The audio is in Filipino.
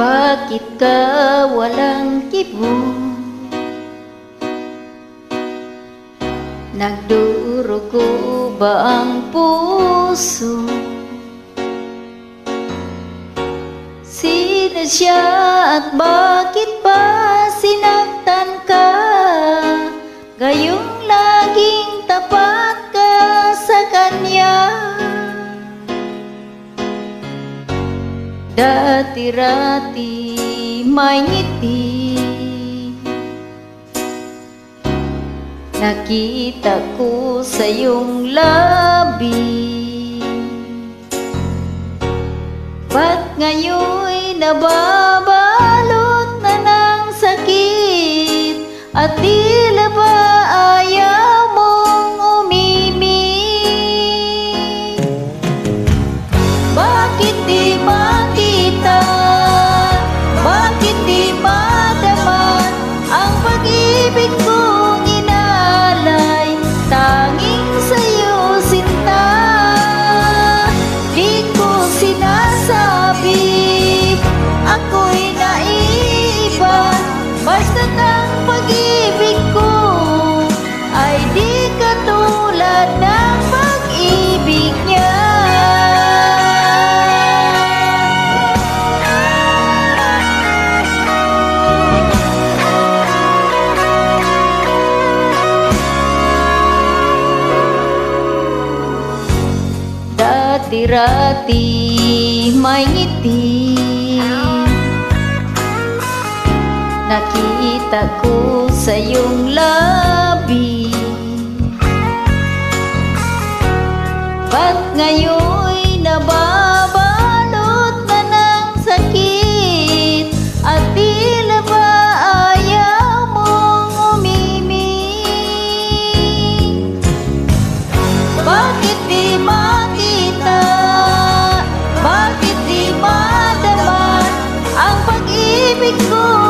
Bakit ka walang kibong? Nagdurugo ba ang puso? Sino siya at bakit ba sinaktan ka? Gayong laging tapat ka sa kanya. Dati-rati may ngiti, nakita ko sa iyong labi. Ba't ngayon'y nababalot na ng sakit? At tila ba ayaw mong umimik? Bakit di makita? Bakit di madama ang pag-ibig kong inalay? Tanging sa'yo sinta, di ko sinasabi ako'y naiiba. Basta't ang pag-ibig ko ay di katulad ng pag-ibig niya. Dati-rati may ngiti, nakita ko sa iyong labi. Ba't ngayon'y nababalot na ng sakit? At tila ba ayaw mong umimik? Bakit di makita? Bakit di madama ang pag-ibig ko?